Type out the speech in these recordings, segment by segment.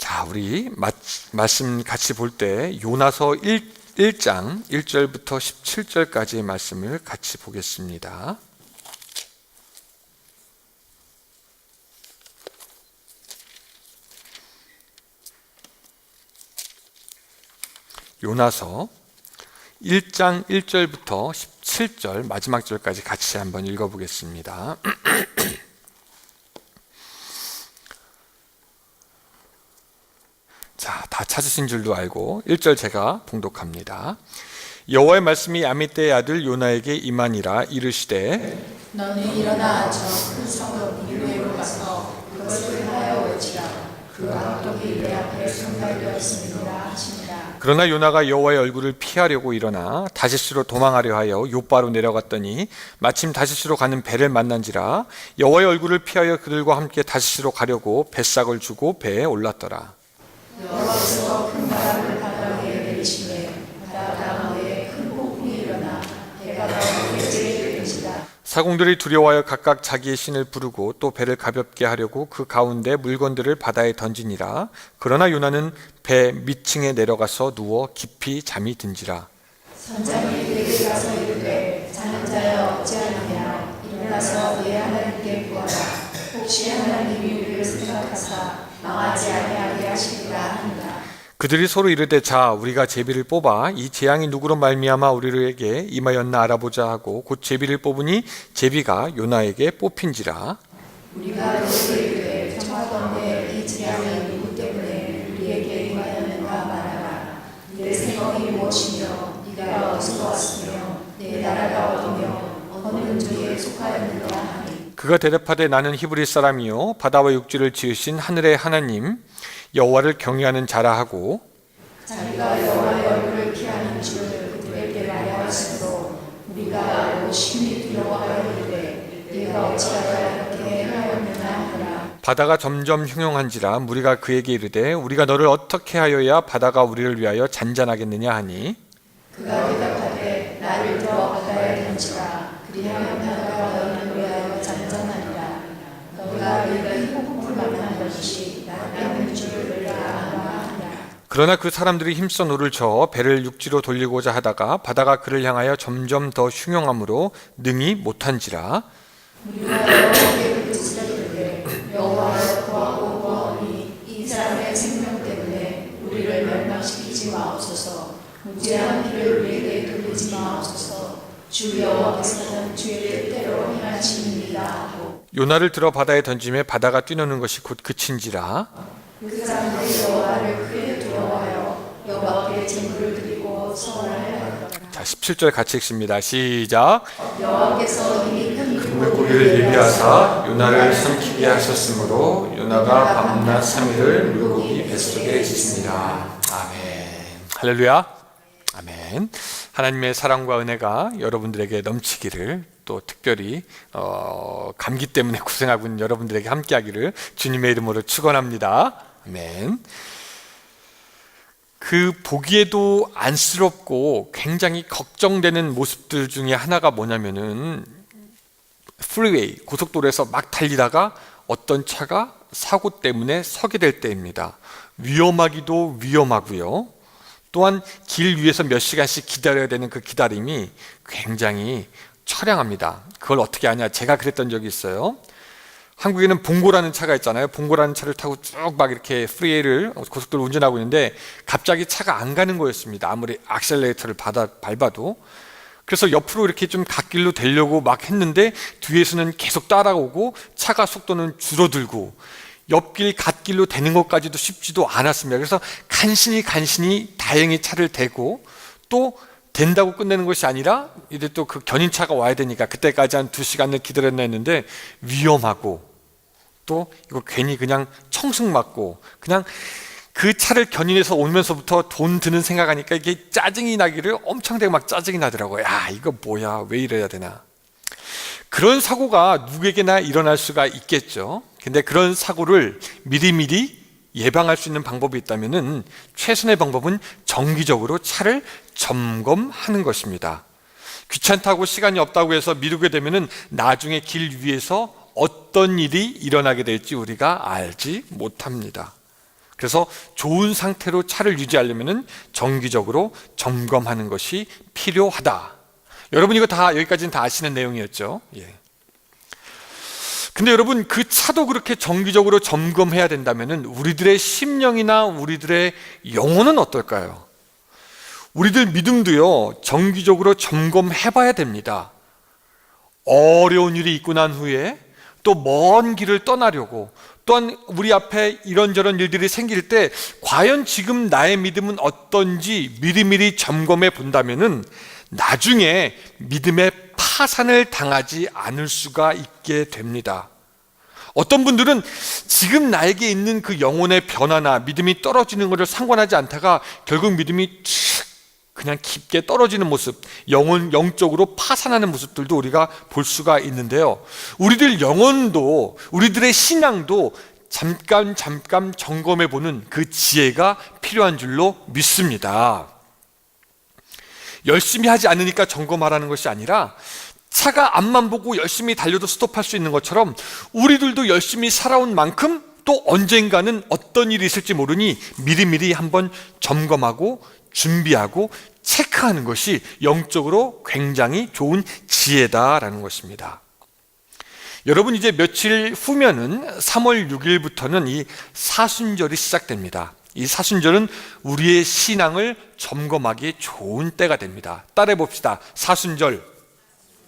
자, 우리 말씀 같이 볼 때 요나서 1장 1절부터 17절까지의 말씀을 같이 보겠습니다. 요나서 1장 1절부터 17절 마지막 절까지 같이 한번 읽어보겠습니다. 자, 다 찾으신 줄도 알고 1절 제가 봉독합니다. 여호와의 말씀이 아미떼의 아들 요나에게 임하니라. 이르시되 너는 일어나 저 큰 성읍 니느웨로 가서 그것을 하여 외치라. 그 악독이 내 앞에 성달되었습니다 하시니라. 그러나 요나가 여호와의 얼굴을 피하려고 일어나 다시스로 도망하려 하여 요바로 내려갔더니 마침 다시스로 가는 배를 만난지라. 여호와의 얼굴을 피하여 그들과 함께 다시스로 가려고 뱃삭을 주고 배에 올랐더라. 여호와께서 큰 바람을 바다 위에 내리시매 바다 강하에 큰 폭풍이 일어나 배가 너무 째리는지라. 사공들이 두려워하여 각각 자기의 신을 부르고 또 배를 가볍게 하려고 그 가운데 물건들을 바다에 던지니라. 그러나 요나는 배 밑층에 내려가서 누워 깊이 잠이 든지라. 선장이 그에게 가서 이르되 자는 자여 어찌하느냐. 일어나서 내 하나님께 구하라. 혹시 하나님이 우리를 생각하사 망하지 아니하게 하시리라 하니라. 그들이 서로 이르되 자 우리가 제비를 뽑아 이 재앙이 누구로 말미암아 우리에게 임하였나 알아보자 하고 곧 제비를 뽑으니 제비가 요나에게 뽑힌지라. 우리가 너에게 이르되 청하건대 이 재앙이 누구 때문에 우리에게 임하였는가 말하라. 내 생각이 무엇이며 네가 어디서 왔으며 내 나라가 어디며 어느 민족에 속하였는가 하니. 그가 대답하되 나는 히브리 사람이요 바다와 육지를 지으신 하늘의 하나님 여호와를 경외하는 자라 하고 자기가 여호와의 얼굴을 피하는 줄 그들에게 말하였으므로 우리가 알고 심히 두려워하여 이르되 네가 어찌하여 이렇게 하였느냐 하라. 바다가 점점 흉흉한지라. 무리가 그에게 이르되 우리가 너를 어떻게 하여야 바다가 우리를 위하여 잔잔하겠느냐 하니. 그가 대답하되 나를 들어 바다에 던지라. 그리하면 바다가 너희를 위하여 잔잔하리라. 너희가 큰 폭풍을 만난 것이 나 때문인 줄을 알아 하니라. 그러나 그 사람들이 힘써 노를 저어 배를 육지로 돌리고자 하다가 바다가 그를 향하여 점점 더 흉흉함으로 능히 못한지라. 우리가 여호와께 부르짖으려 이르되 여호와여 구하고 구하오니 이 사람의 생명 때문에 우리를 멸망시키지 마옵소서. 무죄한 피를 우리에게 돌리지 마옵소서. 주 여호와께서는 주의 뜻대로 행하시니이다 하고. 요나를 들어 바다에 던짐에 바다가 뛰노는 것이 곧 그친지라. 그 사람들이 여호와를 크게 두려워하여 여호와께 제물을 드리고 서원하였더라. 자, 17절 같이 읽습니다. 시작. 여호와께서 이미 큰 물고기를 예비하사 요나를 삼키게 하셨으므로 요나가 밤낮 3일을 물고기 뱃속에 있습니다. 아멘. 할렐루야. 아멘. 하나님의 사랑과 은혜가 여러분들에게 넘치기를, 또 특별히 감기 때문에 고생하고 있는 여러분들에게 함께하기를 주님의 이름으로 축원합니다. 아멘. 그 보기에도 안쓰럽고 굉장히 걱정되는 모습들 중에 하나가 뭐냐면은 프리웨이, 고속도로에서 막 달리다가 어떤 차가 사고 때문에 서게 될 때입니다. 위험하기도 위험하고요. 또한 길 위에서 몇 시간씩 기다려야 되는 그 기다림이 굉장히 처량합니다. 그걸 어떻게 하냐? 제가 그랬던 적이 있어요. 한국에는 봉고라는 차가 있잖아요. 봉고라는 차를 타고 쭉 막 이렇게 프리웨이를 고속도로 운전하고 있는데 갑자기 차가 안 가는 거였습니다. 아무리 악셀레이터를 밟아도. 그래서 옆으로 이렇게 좀 갓길로 되려고 막 했는데 뒤에서는 계속 따라오고 차가 속도는 줄어들고 옆길 갓길로 되는 것까지도 쉽지도 않았습니다. 그래서 간신히 다행히 차를 대고, 또 된다고 끝내는 것이 아니라 이제 또 그 견인차가 와야 되니까 그때까지 한 2시간을 기다렸나 했는데 위험하고, 또 이거 괜히 그냥 청승 맞고 그냥 그 차를 견인해서 오면서부터 돈 드는 생각하니까 이게 짜증이 나기를 엄청나게 막 짜증이 나더라고요. 야, 이거 뭐야, 왜 이래야 되나. 그런 사고가 누구에게나 일어날 수가 있겠죠. 근데 그런 사고를 미리미리 예방할 수 있는 방법이 있다면은 최선의 방법은 정기적으로 차를 점검하는 것입니다. 귀찮다고 시간이 없다고 해서 미루게 되면은 나중에 길 위에서 어떤 일이 일어나게 될지 우리가 알지 못합니다. 그래서 좋은 상태로 차를 유지하려면 정기적으로 점검하는 것이 필요하다. 여러분 이거 다 여기까지는 다 아시는 내용이었죠. 예. 근데 여러분 그 차도 그렇게 정기적으로 점검해야 된다면 우리들의 심령이나 우리들의 영혼은 어떨까요? 우리들 믿음도요 정기적으로 점검해 봐야 됩니다. 어려운 일이 있고 난 후에 또 먼 길을 떠나려고, 또한 우리 앞에 이런저런 일들이 생길 때 과연 지금 나의 믿음은 어떤지 미리미리 점검해 본다면은 나중에 믿음의 파산을 당하지 않을 수가 있게 됩니다. 어떤 분들은 지금 나에게 있는 그 영혼의 변화나 믿음이 떨어지는 것을 상관하지 않다가 결국 믿음이 그냥 깊게 떨어지는 모습, 영적으로 파산하는 모습들도 우리가 볼 수가 있는데요. 우리들 영혼도, 우리들의 신앙도 잠깐 점검해 보는 그 지혜가 필요한 줄로 믿습니다. 열심히 하지 않으니까 점검하라는 것이 아니라 차가 앞만 보고 열심히 달려도 스톱할 수 있는 것처럼 우리들도 열심히 살아온 만큼 또 언젠가는 어떤 일이 있을지 모르니 미리미리 한번 점검하고 준비하고 체크하는 것이 영적으로 굉장히 좋은 지혜다라는 것입니다. 여러분 이제 며칠 후면은 3월 6일부터는 이 사순절이 시작됩니다. 이 사순절은 우리의 신앙을 점검하기에 좋은 때가 됩니다. 따라해 봅시다. 사순절.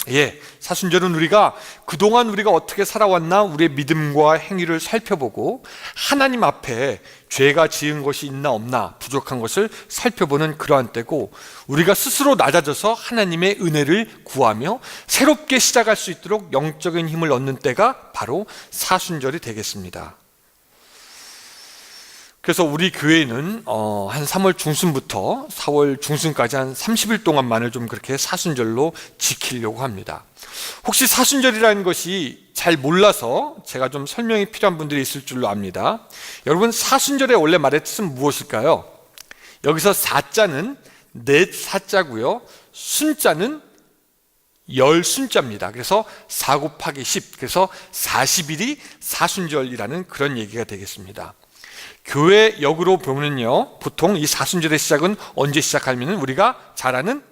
예, 사순절은 우리가 그동안 우리가 어떻게 살아왔나 우리의 믿음과 행위를 살펴보고 하나님 앞에 죄가 지은 것이 있나 없나 부족한 것을 살펴보는 그러한 때고, 우리가 스스로 낮아져서 하나님의 은혜를 구하며 새롭게 시작할 수 있도록 영적인 힘을 얻는 때가 바로 사순절이 되겠습니다. 그래서 우리 교회는 한 3월 중순부터 4월 중순까지 한 30일 동안만을 좀 그렇게 사순절로 지키려고 합니다. 혹시 사순절이라는 것이 잘 몰라서 제가 좀 설명이 필요한 분들이 있을 줄로 압니다. 여러분 사순절의 원래 말의 뜻은 무엇일까요? 여기서 사자는 넷 사자고요, 순자는 열 순자입니다. 그래서 4 곱하기 10, 그래서 40일이 사순절이라는 그런 얘기가 되겠습니다. 교회 역으로 보면요, 보통 이 사순절의 시작은 언제 시작하면은 우리가 잘 아는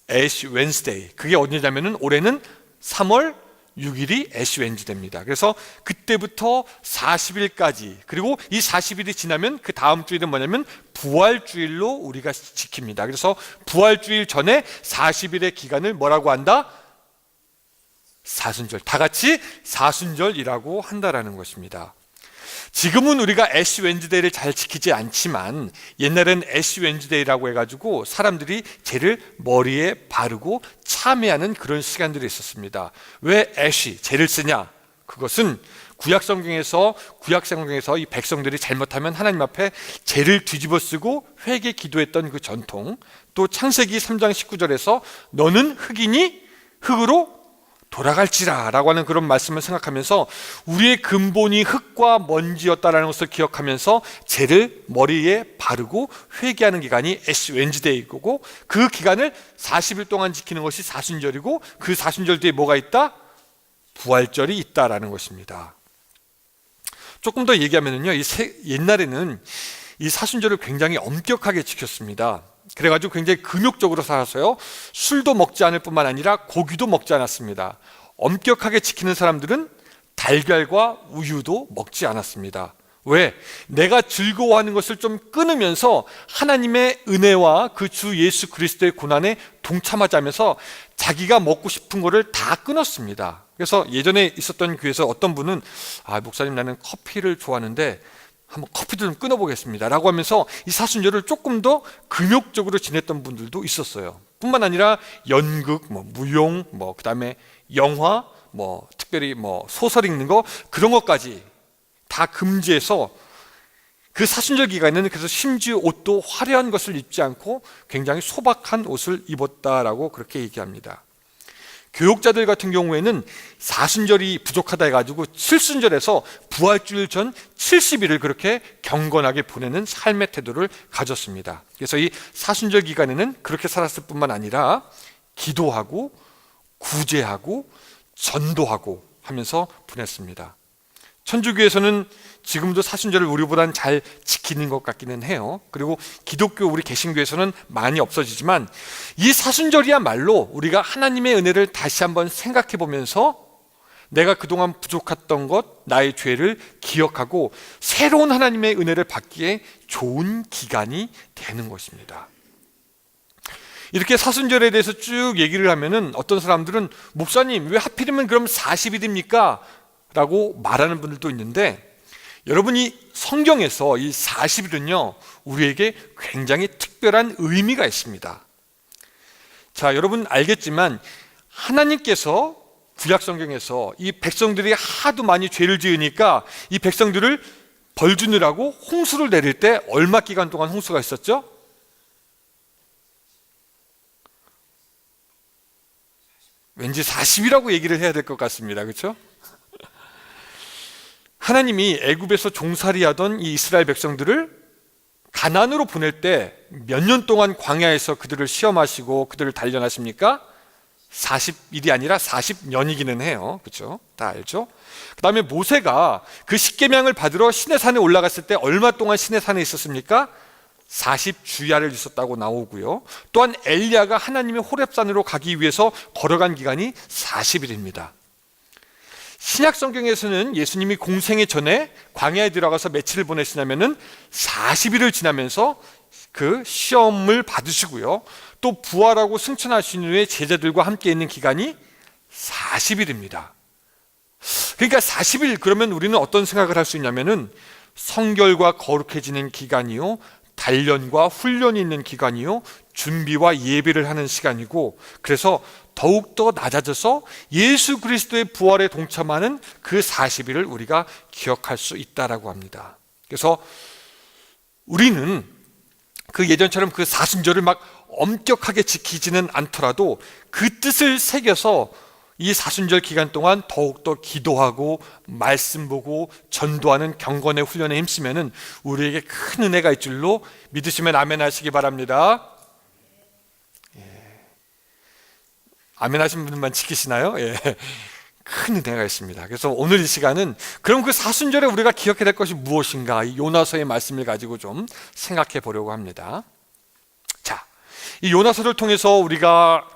애쉬 웬스데이, 그게 언제냐면은 올해는 3월 6일이 애쉬 웬스데이입니다. 그래서 그때부터 40일까지, 그리고 이 40일이 지나면 그 다음 주일은 뭐냐면 부활주일로 우리가 지킵니다. 그래서 부활주일 전에 40일의 기간을 뭐라고 한다? 사순절. 다 같이 사순절이라고 한다라는 것입니다. 지금은 우리가 애쉬 웬즈데이를 잘 지키지 않지만 옛날엔 애쉬 웬즈데이라고 해가지고 사람들이 죄를 머리에 바르고 참회하는 그런 시간들이 있었습니다. 왜 애쉬, 죄를 쓰냐? 그것은 구약성경에서 이 백성들이 잘못하면 하나님 앞에 죄를 뒤집어 쓰고 회개 기도했던 그 전통, 또 창세기 3장 19절에서 너는 흙이니 흙으로 돌아갈지라 라고 하는 그런 말씀을 생각하면서 우리의 근본이 흙과 먼지였다라는 것을 기억하면서 죄를 머리에 바르고 회개하는 기간이 애쉬 웬즈데이고, 그 기간을 40일 동안 지키는 것이 사순절이고, 그 사순절 뒤에 뭐가 있다? 부활절이 있다라는 것입니다. 조금 더 얘기하면요, 옛날에는 이 사순절을 굉장히 엄격하게 지켰습니다. 그래가지고 굉장히 금욕적으로 살아서요, 술도 먹지 않을 뿐만 아니라 고기도 먹지 않았습니다. 엄격하게 지키는 사람들은 달걀과 우유도 먹지 않았습니다. 왜? 내가 즐거워하는 것을 좀 끊으면서 하나님의 은혜와 그 주 예수 그리스도의 고난에 동참하자면서 자기가 먹고 싶은 거를 다 끊었습니다. 그래서 예전에 있었던 교회에서 어떤 분은 목사님 나는 커피를 좋아하는데 한번 커피도 좀 끊어보겠습니다 라고 하면서 이 사순절을 조금 더 금욕적으로 지냈던 분들도 있었어요. 뿐만 아니라 연극, 무용, 그다음에 영화, 특별히 소설 읽는 거, 그런 것까지 다 금지해서 그 사순절 기간에는 그래서 심지어 옷도 화려한 것을 입지 않고 굉장히 소박한 옷을 입었다라고 그렇게 얘기합니다. 교육자들 같은 경우에는 사순절이 부족하다 해가지고 칠순절에서 부활주일 전 70일을 그렇게 경건하게 보내는 삶의 태도를 가졌습니다. 그래서 이 사순절 기간에는 그렇게 살았을 뿐만 아니라 기도하고 구제하고 전도하고 하면서 보냈습니다. 천주교에서는 지금도 사순절을 우리보다는 잘 지키는 것 같기는 해요. 그리고 기독교 우리 개신교에서는 많이 없어지지만 이 사순절이야말로 우리가 하나님의 은혜를 다시 한번 생각해 보면서 내가 그동안 부족했던 것, 나의 죄를 기억하고 새로운 하나님의 은혜를 받기에 좋은 기간이 되는 것입니다. 이렇게 사순절에 대해서 쭉 얘기를 하면은 어떤 사람들은 목사님 왜 하필이면 그럼 40일입니까? 라고 말하는 분들도 있는데, 여러분이 성경에서 이 40일은요 우리에게 굉장히 특별한 의미가 있습니다. 자, 여러분 알겠지만 하나님께서 구약 성경에서 이 백성들이 하도 많이 죄를 지으니까 이 백성들을 벌 주느라고 홍수를 내릴 때 얼마 기간 동안 홍수가 있었죠? 왠지 40이라고 얘기를 해야 될 것 같습니다. 그렇죠? 하나님이 애굽에서 종살이하던 이 이스라엘 백성들을 가나안으로 보낼 때 몇 년 동안 광야에서 그들을 시험하시고 그들을 단련하십니까? 40일이 아니라 40년이기는 해요. 그렇죠? 다 알죠? 그 다음에 모세가 그 십계명을 받으러 시내산에 올라갔을 때 얼마 동안 시내산에 있었습니까? 40주야를 있었다고 나오고요. 또한 엘리야가 하나님의 호렙산으로 가기 위해서 걸어간 기간이 40일입니다. 신약 성경에서는 예수님이 공생애 전에 광야에 들어가서 며칠을 보내시냐면은 40일을 지나면서 그 시험을 받으시고요. 또 부활하고 승천하신 후에 제자들과 함께 있는 기간이 40일입니다. 그러니까 40일 그러면 우리는 어떤 생각을 할 수 있냐면은 성결과 거룩해지는 기간이요, 단련과 훈련이 있는 기간이요, 준비와 예배를 하는 시간이고, 그래서 더욱더 낮아져서 예수 그리스도의 부활에 동참하는 그 40일을 우리가 기억할 수 있다라고 합니다. 그래서 우리는 그 예전처럼 그 사순절을 막 엄격하게 지키지는 않더라도 그 뜻을 새겨서 이 사순절 기간 동안 더욱더 기도하고 말씀 보고 전도하는 경건의 훈련에 힘쓰면은 우리에게 큰 은혜가 있을 줄로 믿으시면 아멘 하시기 바랍니다. 아멘 하신 분들만 지키시나요? 예. 큰 은혜가 있습니다. 그래서 오늘 이 시간은 그럼 그 사순절에 우리가 기억해야 될 것이 무엇인가, 이 요나서의 말씀을 가지고 좀 생각해 보려고 합니다. 자, 이 요나서를 통해서 우리가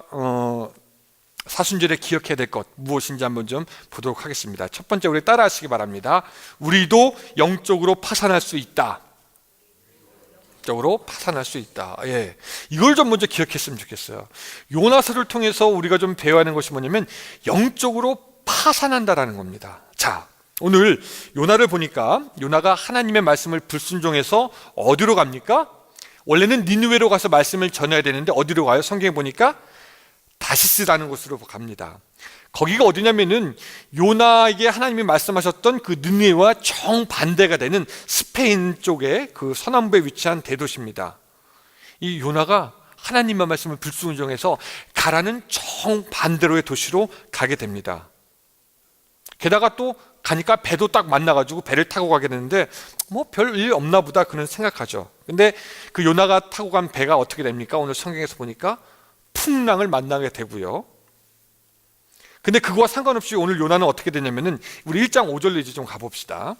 사순절에 기억해야 될 것 무엇인지 한번 좀 보도록 하겠습니다. 첫 번째, 우리 따라 하시기 바랍니다. 우리도 영적으로 파산할 수 있다. 영적으로 파산할 수 있다. 예, 이걸 좀 먼저 기억했으면 좋겠어요. 요나서를 통해서 우리가 좀 배워야 하는 것이 뭐냐면 영적으로 파산한다라는 겁니다. 자, 오늘 요나를 보니까 요나가 하나님의 말씀을 불순종해서 어디로 갑니까? 원래는 니느웨로 가서 말씀을 전해야 되는데 어디로 가요? 성경에 보니까 다시스라는 곳으로 갑니다. 거기가 어디냐면은 요나에게 하나님이 말씀하셨던 그 느니웨와 정반대가 되는 스페인 쪽의 그 서남부에 위치한 대도시입니다. 이 요나가 하나님의 말씀을 불순종해서 가라는 정반대로의 도시로 가게 됩니다. 게다가 또 가니까 배도 딱 만나가지고 배를 타고 가게 되는데 뭐 별일 없나 보다 그는 생각하죠. 근데 그 요나가 타고 간 배가 어떻게 됩니까? 오늘 성경에서 보니까 풍랑을 만나게 되고요. 근데 그거와 상관없이 오늘 요나는 어떻게 되냐면은 우리 1장 5절로 이제 좀 가봅시다.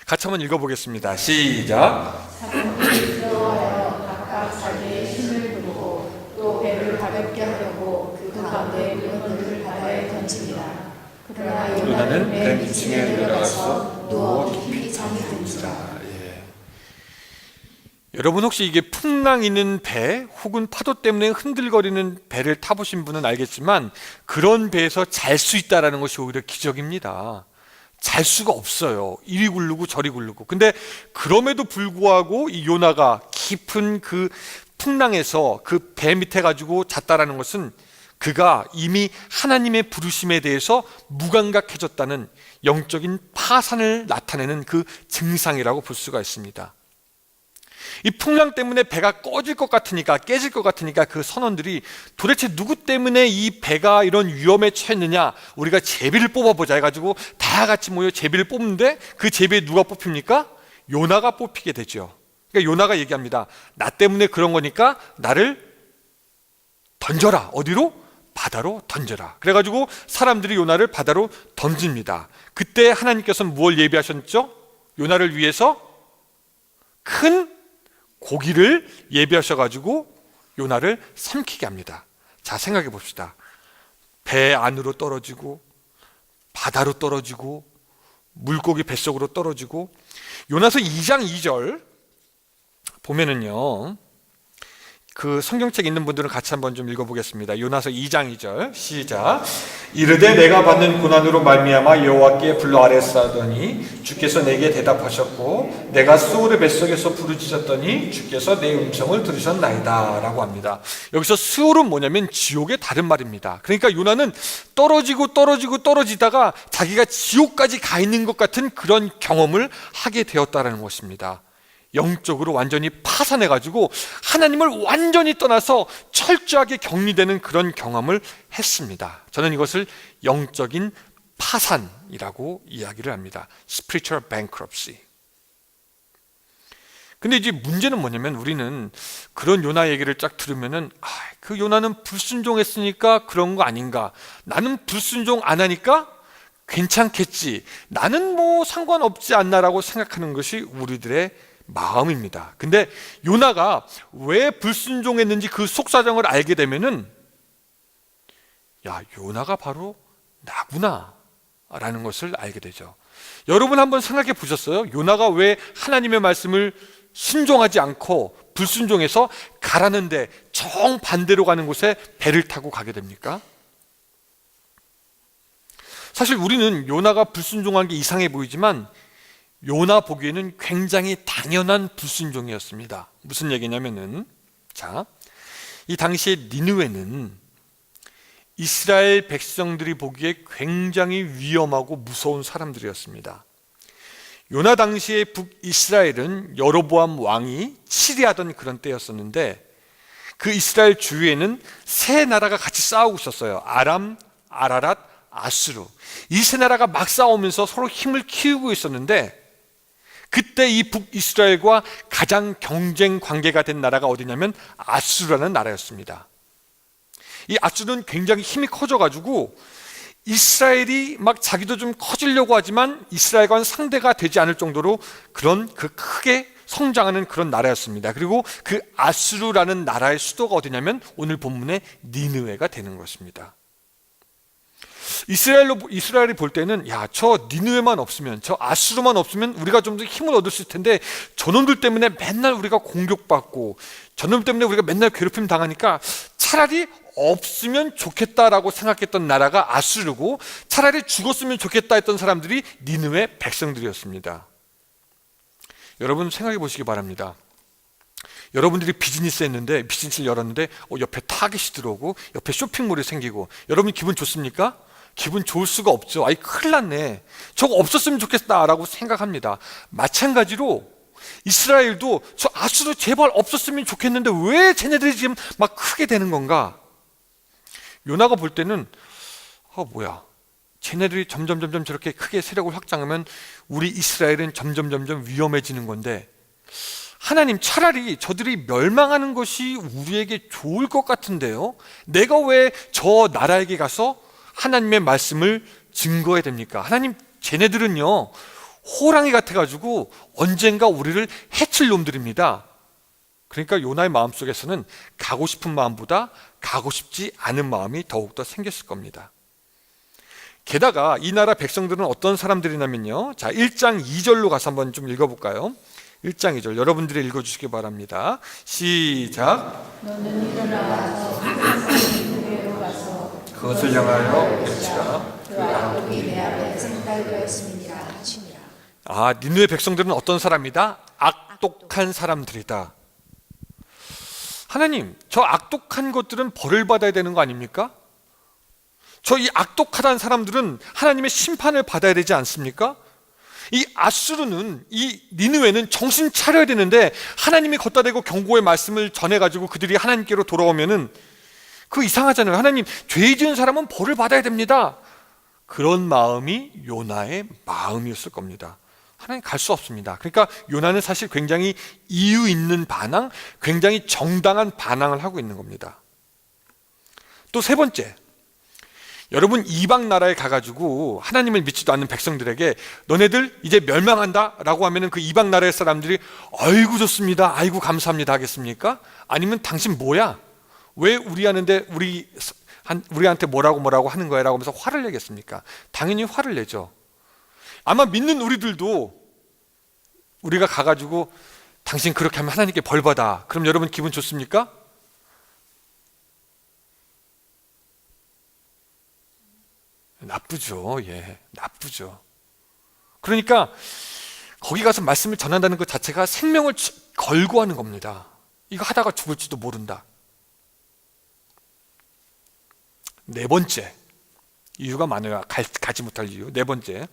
같이 한번 읽어보겠습니다. 시작. 사람들이 들어와여 각각 자기의 힘을 두고 또 배를 가볍게 하려고 그 가운데 물건들을 바다에 던집니다. 그러나 요나는 맨 위층에 들어가서 누워 깊이 잠이 듭니다. 여러분 혹시 이게 풍랑 있는 배 혹은 파도 때문에 흔들거리는 배를 타보신 분은 알겠지만 그런 배에서 잘 수 있다는 것이 오히려 기적입니다. 잘 수가 없어요. 이리 굴르고 저리 굴르고. 근데 그럼에도 불구하고 이 요나가 깊은 그 풍랑에서 그 배 밑에 가지고 잤다라는 것은 그가 이미 하나님의 부르심에 대해서 무감각해졌다는 영적인 파산을 나타내는 그 증상이라고 볼 수가 있습니다. 이 풍랑 때문에 배가 꺼질 것 같으니까, 깨질 것 같으니까 그 선원들이 도대체 누구 때문에 이 배가 이런 위험에 처했느냐, 우리가 제비를 뽑아보자 해가지고 다 같이 모여 제비를 뽑는데 그 제비에 누가 뽑힙니까? 요나가 뽑히게 되죠. 그러니까 요나가 얘기합니다. 나 때문에 그런 거니까 나를 던져라. 어디로? 바다로 던져라. 그래가지고 사람들이 요나를 바다로 던집니다. 그때 하나님께서는 무엇을 예비하셨죠? 요나를 위해서 큰 고기를 예비하셔가지고 요나를 삼키게 합니다. 자, 생각해 봅시다. 배 안으로 떨어지고 바다로 떨어지고 물고기 뱃속으로 떨어지고. 요나서 2장 2절 보면은요, 그 성경책 있는 분들은 같이 한번 좀 읽어보겠습니다. 요나서 2장 2절 시작. 이르되 내가 받는 고난으로 말미암아 여호와께 불러 아뢰사더니 주께서 내게 대답하셨고 내가 스올의 뱃속에서 부르짖었더니 주께서 내 음성을 들으셨나이다 라고 합니다. 여기서 스올은 뭐냐면 지옥의 다른 말입니다. 그러니까 요나는 떨어지다가 자기가 지옥까지 가 있는 것 같은 그런 경험을 하게 되었다라는 것입니다. 영적으로 완전히 파산해가지고 하나님을 완전히 떠나서 철저하게 격리되는 그런 경험을 했습니다. 저는 이것을 영적인 파산이라고 이야기를 합니다. Spiritual bankruptcy. 근데 이제 문제는 뭐냐면 우리는 그런 요나 얘기를 쫙 들으면은 그 요나는 불순종했으니까 그런 거 아닌가, 나는 불순종 안 하니까 괜찮겠지, 나는 뭐 상관없지 않나라고 생각하는 것이 우리들의 마음입니다. 근데 요나가 왜 불순종했는지 그 속사정을 알게 되면은 야, 요나가 바로 나구나 라는 것을 알게 되죠. 여러분 한번 생각해 보셨어요? 요나가 왜 하나님의 말씀을 순종하지 않고 불순종해서 가라는데 정반대로 가는 곳에 배를 타고 가게 됩니까? 사실 우리는 요나가 불순종한 게 이상해 보이지만 요나 보기에는 굉장히 당연한 불순종이었습니다. 무슨 얘기냐면은, 자, 이 당시에 니느웨는 이스라엘 백성들이 보기에 굉장히 위험하고 무서운 사람들이었습니다. 요나 당시에 북이스라엘은 여로보암 왕이 치리하던 그런 때였었는데 그 이스라엘 주위에는 세 나라가 같이 싸우고 있었어요. 아람, 아라랏, 아수르. 이 세 나라가 막 싸우면서 서로 힘을 키우고 있었는데 그때 이 북이스라엘과 가장 경쟁 관계가 된 나라가 어디냐면 아수르라는 나라였습니다. 이 아수르는 굉장히 힘이 커져가지고 이스라엘이 막 자기도 좀 커지려고 하지만 이스라엘과는 상대가 되지 않을 정도로 그런 그 크게 성장하는 그런 나라였습니다. 그리고 그 아수르라는 나라의 수도가 어디냐면 오늘 본문의 니느웨가 되는 것입니다. 이스라엘이 볼 때는 야, 저 니느웨만 없으면, 저 아수르만 없으면 우리가 좀 더 힘을 얻을 수 있을 텐데 저놈들 때문에 맨날 우리가 공격받고 저놈 때문에 우리가 맨날 괴롭힘 당하니까 차라리 없으면 좋겠다라고 생각했던 나라가 아수르고 차라리 죽었으면 좋겠다 했던 사람들이 니느웨 백성들이었습니다. 여러분 생각해 보시기 바랍니다. 여러분들이 비즈니스 했는데, 비즈니스를 열었는데 옆에 타겟이 들어오고 옆에 쇼핑몰이 생기고 여러분 기분 좋습니까? 기분 좋을 수가 없죠. 아이, 큰일 났네, 저거 없었으면 좋겠다라고 생각합니다. 마찬가지로 이스라엘도 저 아수르 제발 없었으면 좋겠는데 왜 쟤네들이 지금 막 크게 되는 건가? 요나가 볼 때는 뭐야, 쟤네들이 점점 저렇게 크게 세력을 확장하면 우리 이스라엘은 점점 위험해지는 건데 하나님, 차라리 저들이 멸망하는 것이 우리에게 좋을 것 같은데요, 내가 왜 저 나라에게 가서 하나님의 말씀을 증거해야 됩니까? 하나님, 쟤네들은요 호랑이 같아가지고 언젠가 우리를 해칠 놈들입니다. 그러니까 요나의 마음속에서는 가고 싶은 마음보다 가고 싶지 않은 마음이 더욱더 생겼을 겁니다. 게다가 이 나라 백성들은 어떤 사람들이냐면요, 자, 1장 2절로 가서 한번 좀 읽어볼까요? 1장 2절 여러분들이 읽어주시기 바랍니다. 시작. 너는 일어나서 니느웨로 가서 그것을 향하여 외치라. 그 악독이 내 앞에 생달되었음이니라 치니라. 니느웨 백성들은 어떤 사람이다? 악독한 사람들이다. 하나님, 저 악독한 것들은 벌을 받아야 되는 거 아닙니까? 저 이 악독하다는 사람들은 하나님의 심판을 받아야 되지 않습니까? 이 아수르는, 이 니느웨는 정신 차려야 되는데 하나님이 걷다 대고 경고의 말씀을 전해가지고 그들이 하나님께로 돌아오면은 그거 이상하잖아요. 하나님, 죄 지은 사람은 벌을 받아야 됩니다. 그런 마음이 요나의 마음이었을 겁니다. 하나님, 갈 수 없습니다. 그러니까 요나는 사실 굉장히 이유 있는 반항, 굉장히 정당한 반항을 하고 있는 겁니다. 또 세 번째, 여러분, 이방 나라에 가가지고 하나님을 믿지도 않는 백성들에게 너네들 이제 멸망한다 라고 하면은 그 이방 나라의 사람들이 아이고 좋습니다, 아이고 감사합니다 하겠습니까? 아니면 당신 뭐야? 왜 우리한테 뭐라고 하는 거야? 라고 하면서 화를 내겠습니까? 당연히 화를 내죠. 아마 믿는 우리들도 우리가 가가지고 당신 그렇게 하면 하나님께 벌 받아, 그럼 여러분 기분 좋습니까? 나쁘죠. 예, 나쁘죠. 그러니까 거기 가서 말씀을 전한다는 것 자체가 생명을 걸고 하는 겁니다. 이거 하다가 죽을지도 모른다. 네 번째, 이유가 많아요. 가지 못할 이유. 네 번째,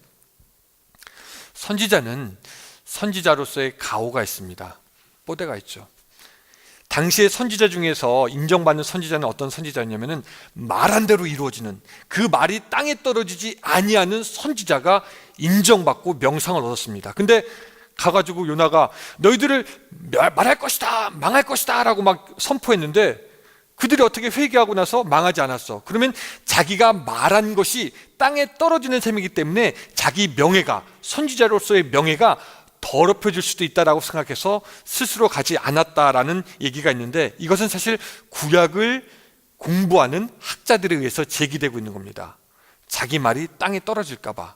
선지자는 선지자로서의 가오가 있습니다. 뽀대가 있죠. 당시의 선지자 중에서 인정받는 선지자는 어떤 선지자냐면은 말한 대로 이루어지는, 그 말이 땅에 떨어지지 아니하는 선지자가 인정받고 명상을 얻었습니다. 근데 가가지고 요나가 너희들을 말할 것이다, 망할 것이다 라고 막 선포했는데 그들이 어떻게 회개하고 나서 망하지 않았어. 그러면 자기가 말한 것이 땅에 떨어지는 셈이기 때문에 자기 명예가, 선지자로서의 명예가 더럽혀질 수도 있다라고 생각해서 스스로 가지 않았다라는 얘기가 있는데, 이것은 사실 구약을 공부하는 학자들에 의해서 제기되고 있는 겁니다. 자기 말이 땅에 떨어질까 봐.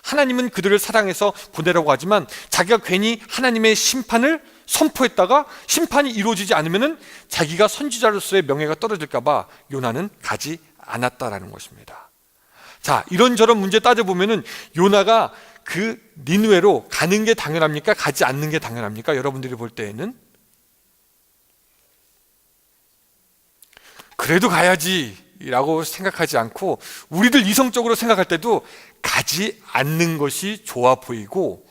하나님은 그들을 사랑해서 보내라고 하지만 자기가 괜히 하나님의 심판을 선포했다가 심판이 이루어지지 않으면 자기가 선지자로서의 명예가 떨어질까 봐 요나는 가지 않았다라는 것입니다. 자, 이런저런 문제 따져보면은 요나가 그 니느웨로 가는 게 당연합니까? 가지 않는 게 당연합니까? 여러분들이 볼 때에는 그래도 가야지 라고 생각하지 않고, 우리들 이성적으로 생각할 때도 가지 않는 것이 좋아 보이고,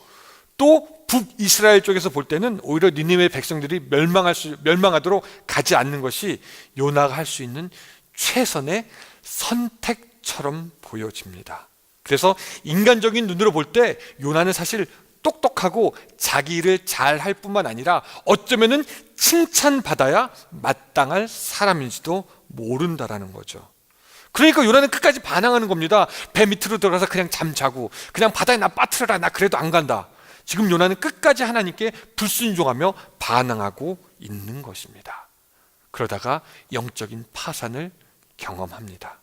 또 북이스라엘 쪽에서 볼 때는 오히려 니느웨 백성들이 멸망하도록 가지 않는 것이 요나가 할 수 있는 최선의 선택처럼 보여집니다. 그래서 인간적인 눈으로 볼 때 요나는 사실 똑똑하고 자기 일을 잘 할 뿐만 아니라 어쩌면은 칭찬받아야 마땅할 사람인지도 모른다라는 거죠. 그러니까 요나는 끝까지 반항하는 겁니다. 배 밑으로 들어가서 그냥 잠자고 그냥 바다에 나 빠뜨려라, 나 그래도 안 간다. 지금 요나는 끝까지 하나님께 불순종하며 반항하고 있는 것입니다. 그러다가 영적인 파산을 경험합니다.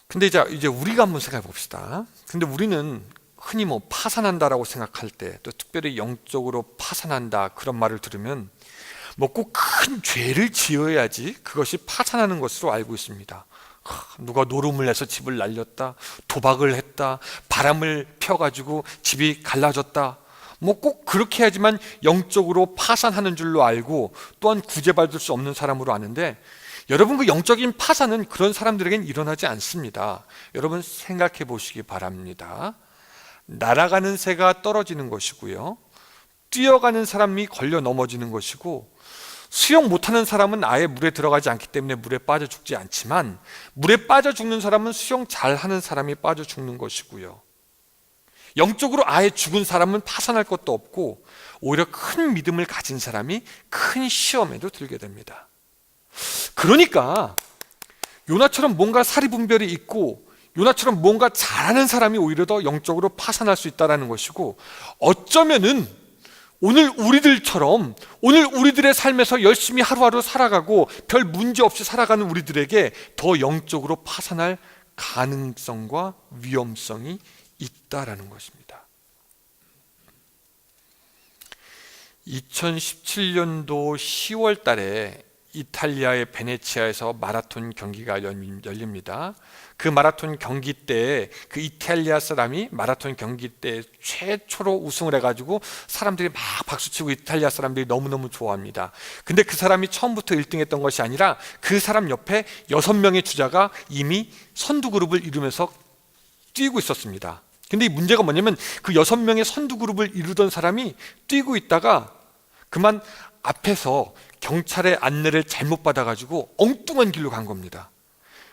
근데 이제 우리가 한번 생각해 봅시다. 근데 우리는 흔히 뭐 파산한다라고 생각할 때, 또 특별히 영적으로 파산한다 그런 말을 들으면 뭐 꼭 큰 죄를 지어야지 그것이 파산하는 것으로 알고 있습니다. 누가 노름을 해서 집을 날렸다, 도박을 했다, 바람을 펴가지고 집이 갈라졌다, 뭐 꼭 그렇게 해야지만 영적으로 파산하는 줄로 알고 또한 구제받을 수 없는 사람으로 아는데, 여러분 그 영적인 파산은 그런 사람들에겐 일어나지 않습니다. 여러분 생각해 보시기 바랍니다. 날아가는 새가 떨어지는 것이고요, 뛰어가는 사람이 걸려 넘어지는 것이고, 수영 못하는 사람은 아예 물에 들어가지 않기 때문에 물에 빠져 죽지 않지만, 물에 빠져 죽는 사람은 수영 잘하는 사람이 빠져 죽는 것이고요, 영적으로 아예 죽은 사람은 파산할 것도 없고 오히려 큰 믿음을 가진 사람이 큰 시험에도 들게 됩니다. 그러니까 요나처럼 뭔가 사리분별이 있고 요나처럼 뭔가 잘하는 사람이 오히려 더 영적으로 파산할 수 있다는 것이고, 어쩌면은 오늘 우리들처럼 오늘 우리들의 삶에서 열심히 하루하루 살아가고 별 문제 없이 살아가는 우리들에게 더 영적으로 파산할 가능성과 위험성이 있다라는 것입니다. 2017년도 10월 달에 이탈리아의 베네치아에서 마라톤 경기가 열립니다. 그 마라톤 경기 때 그 이탈리아 사람이 마라톤 경기 때 최초로 우승을 해가지고 사람들이 막 박수치고 이탈리아 사람들이 너무너무 좋아합니다. 근데 그 사람이 처음부터 1등 했던 것이 아니라 그 사람 옆에 6명의 주자가 이미 선두 그룹을 이루면서 뛰고 있었습니다. 근데 이 문제가 뭐냐면 그 6명의 선두 그룹을 이루던 사람이 뛰고 있다가 그만 앞에서 경찰의 안내를 잘못 받아가지고 엉뚱한 길로 간 겁니다.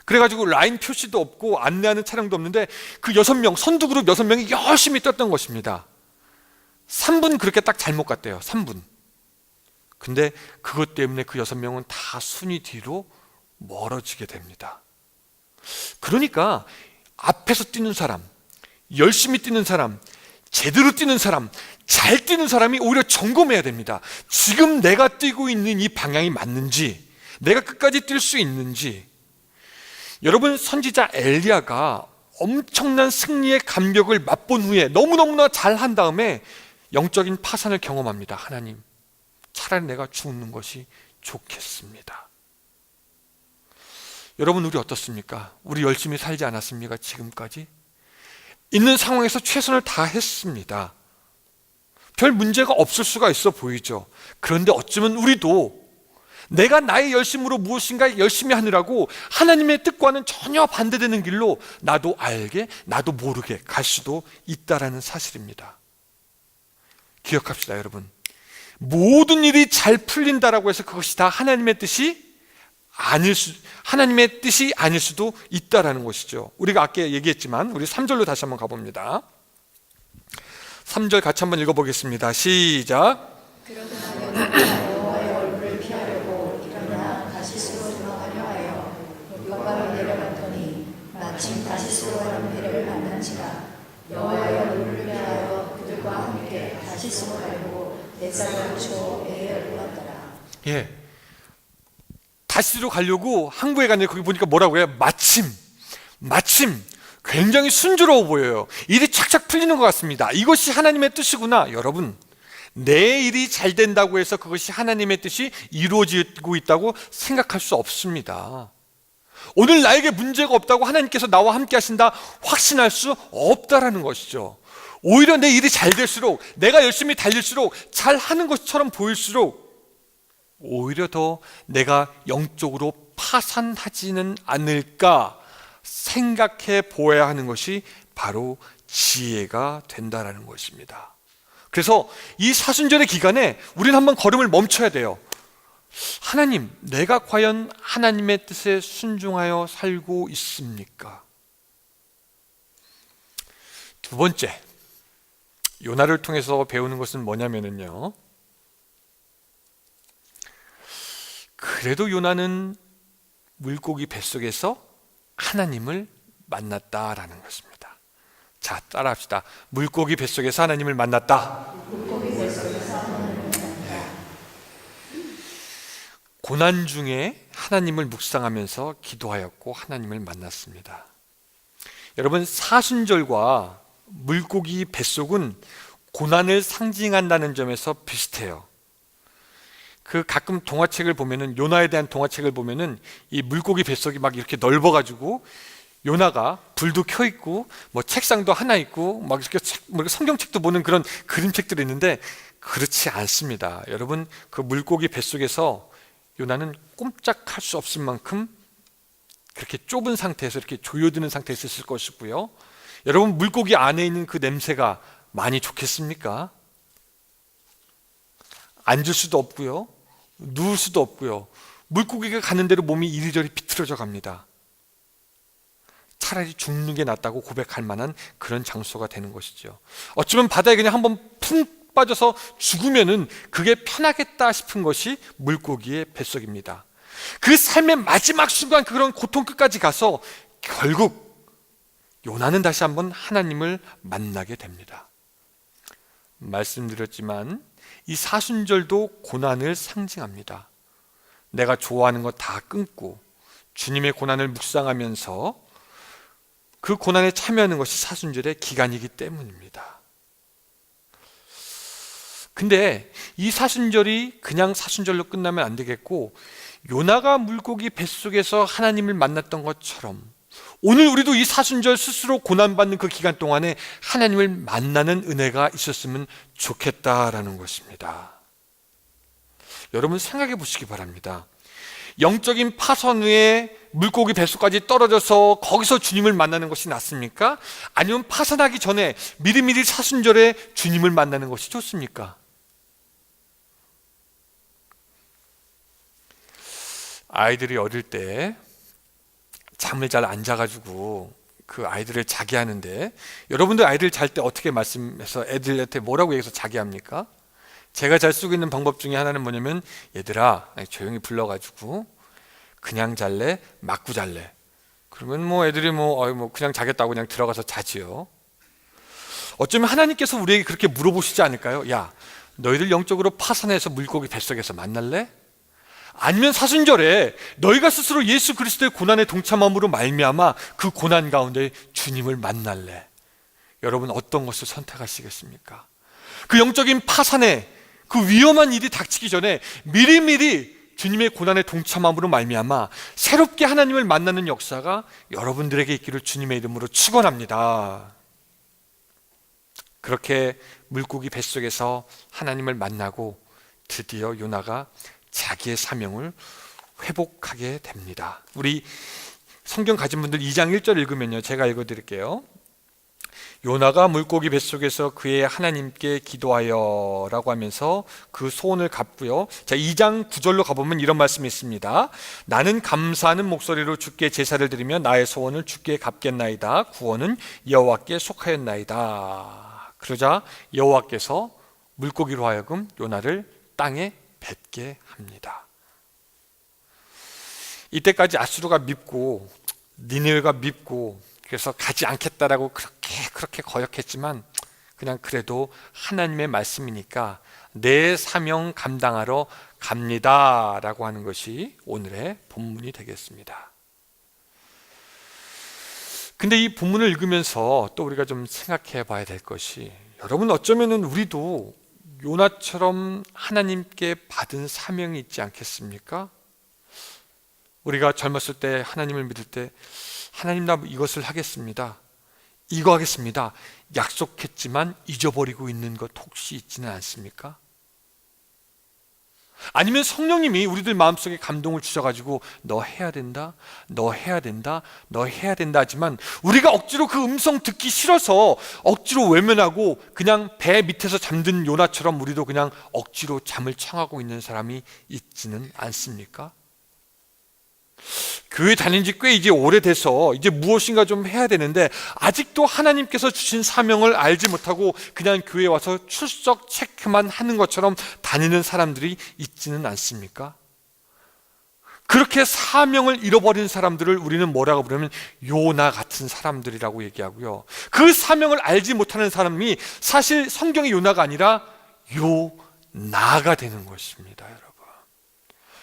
그래가지고 라인 표시도 없고 안내하는 차량도 없는데 그 6명, 선두그룹 6명이 열심히 뛰었던 것입니다. 3분 그렇게 딱 잘못 갔대요. 3분. 근데 그것 때문에 그 6명은 다 순위 뒤로 멀어지게 됩니다. 그러니까 앞에서 뛰는 사람, 열심히 뛰는 사람, 제대로 뛰는 사람, 잘 뛰는 사람이 오히려 점검해야 됩니다. 지금 내가 뛰고 있는 이 방향이 맞는지, 내가 끝까지 뛸 수 있는지. 여러분, 선지자 엘리야가 엄청난 승리의 감격을 맛본 후에 너무너무나 잘한 다음에 영적인 파산을 경험합니다. 하나님, 차라리 내가 죽는 것이 좋겠습니다. 여러분, 우리 어떻습니까? 우리 열심히 살지 않았습니까? 지금까지 있는 상황에서 최선을 다했습니다. 별 문제가 없을 수가 있어 보이죠. 그런데 어쩌면 우리도 내가 나의 열심으로 무엇인가 열심히 하느라고 하나님의 뜻과는 전혀 반대되는 길로 나도 알게 나도 모르게 갈 수도 있다라는 사실입니다. 기억합시다, 여러분. 모든 일이 잘 풀린다라고 해서 그것이 다 하나님의 뜻이 아닐 수도 있다라는 것이죠. 우리가 아까 얘기했지만 우리 3절로 다시 한번 가봅니다. 3절 같이 한번 읽어보겠습니다. 시작. 그러나 여호와가 여호와의 얼굴을 피하려고 일어나 다시스로 도망하려 하여 여호와로 내려갔더니 마침 다시스로 가는 배를 만난지라. 여호와의 얼굴을 피하여 그들과 함께 다시스로 가려고 뱃살을 치고 배에 올랐더라. 예, 다시로 가려고 항구에 갔는데 거기 보니까 뭐라고 해요? 마침 굉장히 순조로워 보여요. 일이 착착 풀리는 것 같습니다. 이것이 하나님의 뜻이구나. 여러분, 내 일이 잘 된다고 해서 그것이 하나님의 뜻이 이루어지고 있다고 생각할 수 없습니다. 오늘 나에게 문제가 없다고 하나님께서 나와 함께 하신다 확신할 수 없다라는 것이죠. 오히려 내 일이 잘 될수록, 내가 열심히 달릴수록, 잘하는 것처럼 보일수록 오히려 더 내가 영적으로 파산하지는 않을까 생각해 보아야 하는 것이 바로 지혜가 된다라는 것입니다. 그래서 이 사순절의 기간에 우리는 한번 걸음을 멈춰야 돼요. 하나님, 내가 과연 하나님의 뜻에 순종하여 살고 있습니까? 두 번째, 요나를 통해서 배우는 것은 뭐냐면요, 그래도 요나는 물고기 뱃속에서 하나님을 만났다라는 것입니다. 자, 따라합시다. 물고기 뱃속에서 하나님을 만났다. 고난 중에 하나님을 묵상하면서 기도하였고 하나님을 만났습니다. 여러분, 사순절과 물고기 뱃속은 고난을 상징한다는 점에서 비슷해요. 그 가끔 동화책을 보면은, 요나에 대한 동화책을 보면은 이 물고기 뱃속이 막 이렇게 넓어가지고 요나가 불도 켜 있고 뭐 책상도 하나 있고 막 이렇게 성경책도 보는 그런 그림책들이 있는데 그렇지 않습니다. 여러분, 그 물고기 뱃속에서 요나는 꼼짝할 수 없을 만큼 그렇게 좁은 상태에서 이렇게 조여드는 상태에서 있을 것이고요. 여러분, 물고기 안에 있는 그 냄새가 많이 좋겠습니까? 앉을 수도 없고요, 누울 수도 없고요. 물고기가 가는 대로 몸이 이리저리 비틀어져 갑니다. 차라리 죽는 게 낫다고 고백할 만한 그런 장소가 되는 것이죠. 어쩌면 바다에 그냥 한번 푹 빠져서 죽으면은 그게 편하겠다 싶은 것이 물고기의 뱃속입니다. 그 삶의 마지막 순간, 그런 고통 끝까지 가서 결국 요나는 다시 한번 하나님을 만나게 됩니다. 말씀드렸지만 이 사순절도 고난을 상징합니다. 내가 좋아하는 거 다 끊고 주님의 고난을 묵상하면서 그 고난에 참여하는 것이 사순절의 기간이기 때문입니다. 근데 이 사순절이 그냥 사순절로 끝나면 안 되겠고, 요나가 물고기 뱃속에서 하나님을 만났던 것처럼 오늘 우리도 이 사순절 스스로 고난받는 그 기간 동안에 하나님을 만나는 은혜가 있었으면 좋겠다라는 것입니다. 여러분, 생각해 보시기 바랍니다. 영적인 파선 후에 물고기 뱃속까지 떨어져서 거기서 주님을 만나는 것이 낫습니까? 아니면 파산하기 전에 미리미리 사순절에 주님을 만나는 것이 좋습니까? 아이들이 어릴 때 잠을 잘 안 자가지고 그 아이들을 자게 하는데, 여러분들 아이들 잘 때 어떻게 말씀해서 애들한테 뭐라고 얘기해서 자게 합니까? 제가 잘 쓰고 있는 방법 중에 하나는 뭐냐면, 얘들아 조용히 불러가지고 그냥 잘래? 맞고 잘래? 그러면 뭐 애들이 뭐 그냥 자겠다고 그냥 들어가서 자지요. 어쩌면 하나님께서 우리에게 그렇게 물어보시지 않을까요? 야, 너희들 영적으로 파산해서 물고기 뱃속에서 만날래? 아니면 사순절에 너희가 스스로 예수 그리스도의 고난에 동참함으로 말미암아 그 고난 가운데 주님을 만날래? 여러분 어떤 것을 선택하시겠습니까? 그 영적인 파산에 그 위험한 일이 닥치기 전에 미리미리 주님의 고난에 동참함으로 말미암아 새롭게 하나님을 만나는 역사가 여러분들에게 있기를 주님의 이름으로 축원합니다. 그렇게 물고기 뱃속에서 하나님을 만나고 드디어 요나가 자기의 사명을 회복하게 됩니다. 우리 성경 가진 분들 2장 1절 읽으면요, 제가 읽어드릴게요. 요나가 물고기 뱃속에서 그의 하나님께 기도하여 라고 하면서 그 소원을 갚고요. 자, 2장 9절로 가보면 이런 말씀이 있습니다. 나는 감사하는 목소리로 주께 제사를 드리며 나의 소원을 주께 갚겠나이다. 구원은 여호와께 속하였나이다. 그러자 여호와께서 물고기로 하여금 요나를 땅에 뱉게 합니다. 이때까지 아수르가 밉고 니느웨가 밉고 그래서 가지 않겠다라고 그렇게 거역했지만 그냥 그래도 하나님의 말씀이니까 내 사명 감당하러 갑니다 라고 하는 것이 오늘의 본문이 되겠습니다. 근데 이 본문을 읽으면서 또 우리가 좀 생각해 봐야 될 것이, 여러분 어쩌면은 우리도 요나처럼 하나님께 받은 사명이 있지 않겠습니까? 우리가 젊었을 때 하나님을 믿을 때 하나님 나 이것을 하겠습니다, 이거 하겠습니다 약속했지만 잊어버리고 있는 것 혹시 있지는 않습니까? 아니면 성령님이 우리들 마음속에 감동을 주셔가지고 너 해야 된다, 너 해야 된다, 너 해야 된다 하지만 우리가 억지로 그 음성 듣기 싫어서 억지로 외면하고 그냥 배 밑에서 잠든 요나처럼 우리도 그냥 억지로 잠을 청하고 있는 사람이 있지는 않습니까? 교회 다닌 지 꽤 이제 오래돼서 이제 무엇인가 좀 해야 되는데 아직도 하나님께서 주신 사명을 알지 못하고 그냥 교회에 와서 출석 체크만 하는 것처럼 다니는 사람들이 있지는 않습니까? 그렇게 사명을 잃어버린 사람들을 우리는 뭐라고 부르면 요나 같은 사람들이라고 얘기하고요. 그 사명을 알지 못하는 사람이 사실 성경의 요나가 아니라 요나가 되는 것입니다.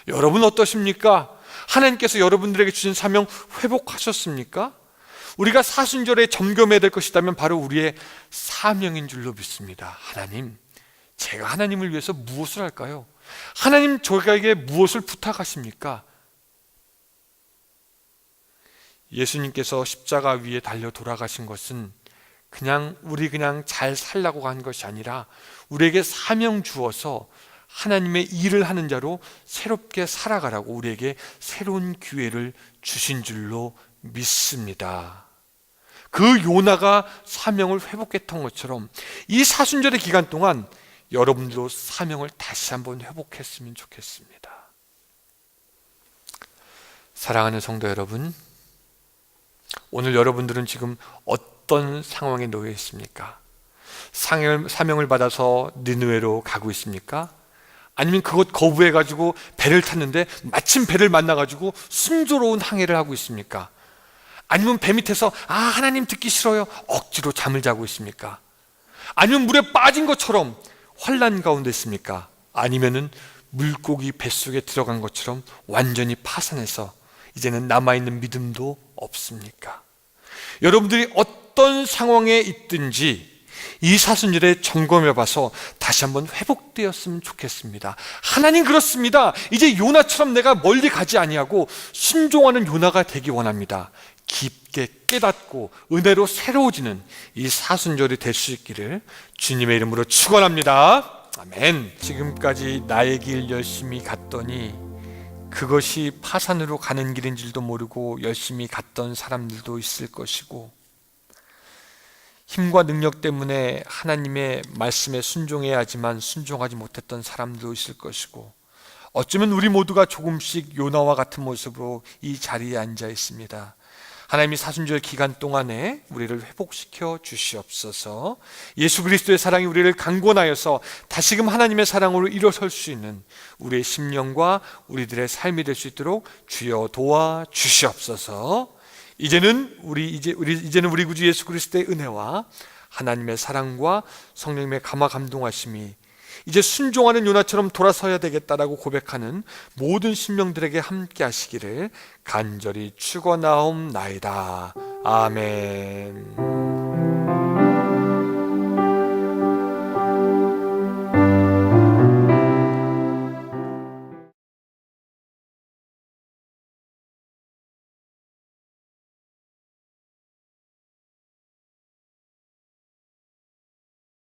여러분 어떠십니까? 하나님께서 여러분들에게 주신 사명 회복하셨습니까? 우리가 사순절에 점검해야 될 것이라면 바로 우리의 사명인 줄로 믿습니다. 하나님, 제가 하나님을 위해서 무엇을 할까요? 하나님 저에게 무엇을 부탁하십니까? 예수님께서 십자가 위에 달려 돌아가신 것은 우리 그냥 잘 살라고 한 것이 아니라 우리에게 사명 주어서 하나님의 일을 하는 자로 새롭게 살아가라고 우리에게 새로운 기회를 주신 줄로 믿습니다. 그 요나가 사명을 회복했던 것처럼 이 사순절의 기간 동안 여러분들도 사명을 다시 한번 회복했으면 좋겠습니다. 사랑하는 성도 여러분, 오늘 여러분들은 지금 어떤 상황에 놓여 있습니까? 사명을 받아서 니느웨로 가고 있습니까? 아니면 그것 거부해가지고 배를 탔는데 마침 배를 만나가지고 순조로운 항해를 하고 있습니까? 아니면 배 밑에서 하나님 듣기 싫어요 억지로 잠을 자고 있습니까? 아니면 물에 빠진 것처럼 환난 가운데 있습니까? 아니면은 물고기 뱃속에 들어간 것처럼 완전히 파산해서 이제는 남아있는 믿음도 없습니까? 여러분들이 어떤 상황에 있든지 이 사순절에 점검해봐서 다시 한번 회복되었으면 좋겠습니다. 하나님 그렇습니다. 이제 요나처럼 내가 멀리 가지 아니하고 순종하는 요나가 되기 원합니다. 깊게 깨닫고 은혜로 새로워지는 이 사순절이 될 수 있기를 주님의 이름으로 축원합니다. 아멘. 지금까지 나의 길 열심히 갔더니 그것이 파산으로 가는 길인 줄도 모르고 열심히 갔던 사람들도 있을 것이고, 힘과 능력 때문에 하나님의 말씀에 순종해야 하지만 순종하지 못했던 사람도 있을 것이고, 어쩌면 우리 모두가 조금씩 요나와 같은 모습으로 이 자리에 앉아 있습니다. 하나님이 사순절 기간 동안에 우리를 회복시켜 주시옵소서. 예수 그리스도의 사랑이 우리를 강권하여서 다시금 하나님의 사랑으로 일어설 수 있는 우리의 심령과 우리들의 삶이 될 수 있도록 주여 도와 주시옵소서. 이제는 우리 구주 예수 그리스도의 은혜와 하나님의 사랑과 성령님의 감화 감동하심이 이제 순종하는 요나처럼 돌아서야 되겠다라고 고백하는 모든 심령들에게 함께 하시기를 간절히 축원하옵나이다. 아멘.